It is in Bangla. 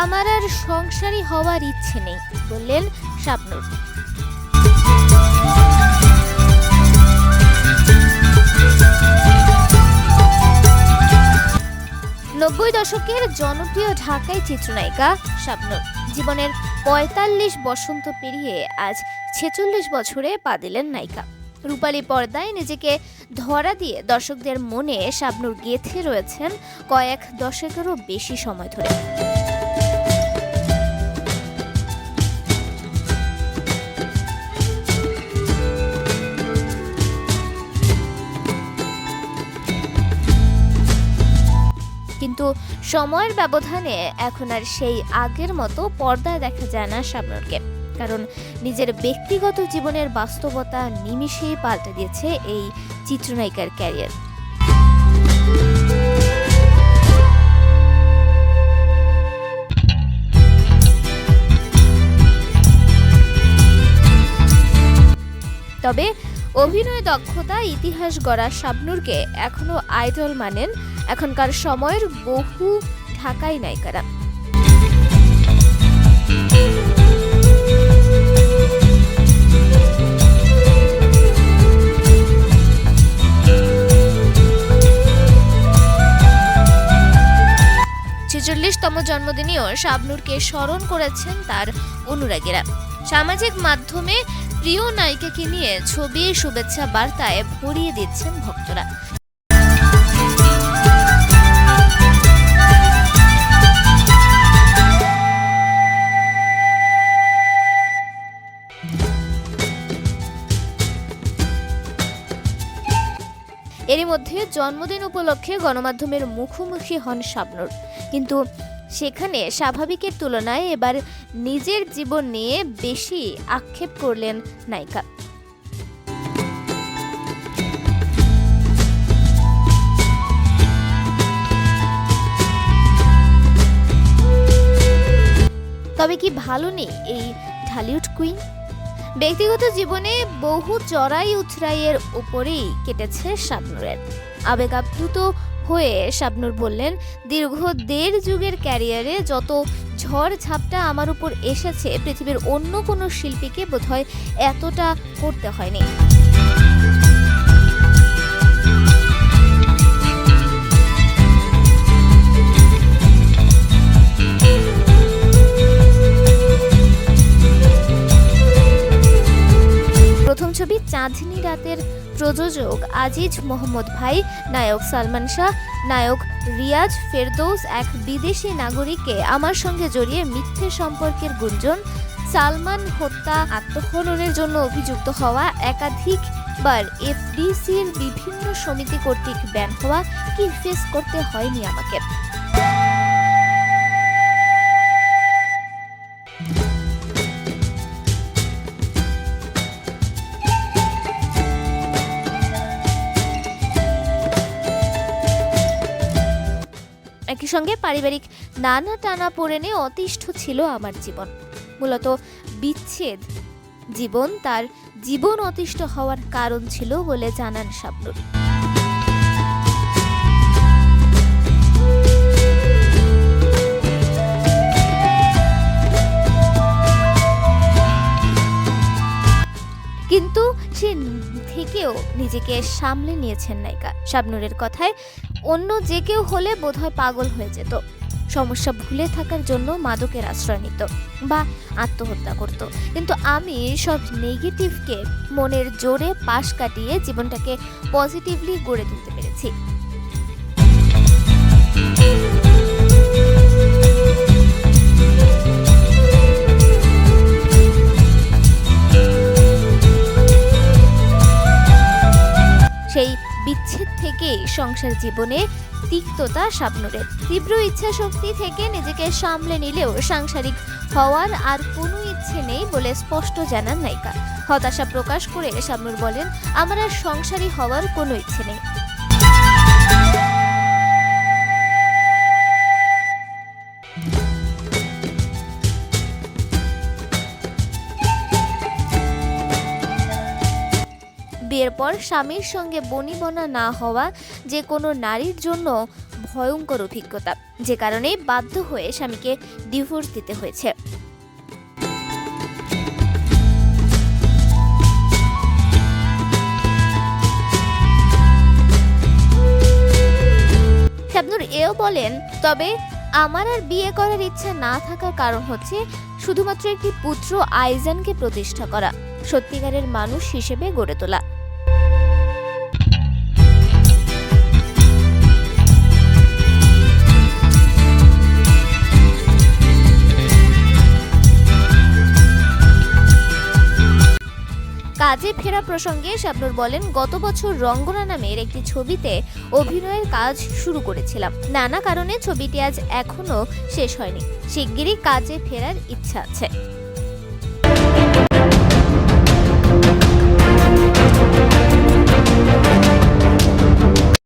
আমার আর সংসারী হওয়ার ইচ্ছে নেই বললেন শাবনূর। 90 দশকের জনপ্রিয় ঢাকাই চিত্রনায়িকা শাবনূর জীবনের ৪৫ বসন্ত পেরিয়ে আজ ৪৬ বছরে পা দিলেন নায়িকা। রূপালী পর্দায় নিজেকে ধরা দিয়ে দর্শকদের মনে শাবনূর গেঁথে রয়েছেন কয়েক দশকেরও বেশি সময় ধরে। কিন্তু সময়ের ব্যবধানে এখন আর সেই আগের মতো পর্দায় দেখা যায় না শাবনূরকে, কারণ নিজের ব্যক্তিগত জীবনের বাস্তবতা নিমিষেই পাল্টে দিয়েছে এই চিত্রনায়িকার ক্যারিয়ার। তবে অভিনয় দক্ষতা ইতিহাস গড়া শাবনূরকে এখনো আইডল মানেন এখনকার সময়ের বহু ঢাকাই নায়িকারা। ছেচল্লিশতম জন্মদিনেও শাবনূরকে স্মরণ করেছেন তার অনুরাগীরা। সামাজিক মাধ্যমে প্রিয় নায়িকাকে নিয়ে ছবি শুভেচ্ছা বার্তায় ভরিয়ে দিচ্ছেন ভক্তরা। এরই মধ্যে জন্মদিন উপলক্ষে গণমাধ্যমের মুখোমুখি হন শাবনূর, কিন্তু সেখানে স্বাভাবিকের তুলনায় এবার নিজের জীবন নিয়ে বেশি আক্ষেপ করলেন নায়িকা। তবে কি ভালো নেই এই ঢালিউড কুইন? ব্যক্তিগত জীবনে বহু চড়াই উতরাইয়ের উপরেই কেটেছে শাবনূরের। আবেগাপ্লুত হয়ে শাবনূর বললেন, দীর্ঘ ১.৫ যুগের ক্যারিয়ারে যত ঝড় ঝাপটা আমার উপর এসেছে পৃথিবীর অন্য কোনো শিল্পীকে বোধহয় এতটা করতে হয়নি। প্রথম ছবি চাঁদনি রাতের প্রযোজক আজিজ মোহাম্মদ ভাই, নায়ক সালমান শাহ, নায়ক রিয়াজ ফেরদৌস এক বিদেশি নাগরিককে আমার সঙ্গে জড়িয়ে মিথ্যে সম্পর্কের গুঞ্জন, সালমান হত্যা আত্মহননের জন্য অভিযুক্ত হওয়া, একাধিকবার এফডিসির বিভিন্ন সমিতি কর্তৃক ব্যান হওয়া, কি ফেস করতে হয়নি আমাকে। একই সঙ্গে পারিবারিক নানা টানাপোড়েনে অতিষ্ঠ ছিল আমার জীবন। মূলত বিচ্ছেদ জীবন তার জীবন অতিষ্ঠ হওয়ার কারণ ছিল বলে জানান শাবনূর। কিন্তু সে থেকেও নিজেকে সামলে নিয়েছেন নায়িকা। শাবনূরের কথায়, অন্য যে কেউ হলে বোধহয় পাগল হয়ে যেত, সমস্যা ভুলে থাকার জন্য মাদকের আশ্রয় নিত বা আত্মহত্যা করত, কিন্তু আমি সব নেগেটিভকে মনের জোরে পাশ কাটিয়ে জীবনটাকে পজিটিভলি গড়ে তুলতে পেরেছি। সেই বিচ্ছেদ থেকেই সংসার জীবনে তিক্ততা শাবনূরের। তীব্র ইচ্ছা শক্তি থেকে নিজেকে সামলে নিলেও সাংসারিক হওয়ার আর কোনো ইচ্ছে নেই বলে স্পষ্ট জানান নায়িকা। হতাশা প্রকাশ করে শাবনূর বলেন, আমার আর সংসারী হওয়ার কোনো ইচ্ছে নেই। বিয়ের পর স্বামীর সঙ্গে বনিবনা না হওয়া যে কোনো নারীর জন্য ভয়ঙ্কর অভিজ্ঞতা, যে কারণে বাধ্য হয়ে স্বামীকে ডিভোর্স দিতে হয়েছে। শাবনূর এও বলেন, তবে আমার আর বিয়ে করার ইচ্ছা না থাকার কারণ হচ্ছে শুধুমাত্র একটি পুত্র আইজানকে প্রতিষ্ঠা করা, সত্যিকারের মানুষ হিসেবে গড়ে তোলা। কাজে ফেরা প্রসঙ্গে শাবনূর বলেন, গত বছর রঙ্গনা নামের একটি ছবিতে অভিনয়ের কাজ শুরু করেছিলাম। নানা কারণে ছবিটি আজ এখনো শেষ হয়নি। শিগগিরই কাজে ফেরার ইচ্ছা আছে।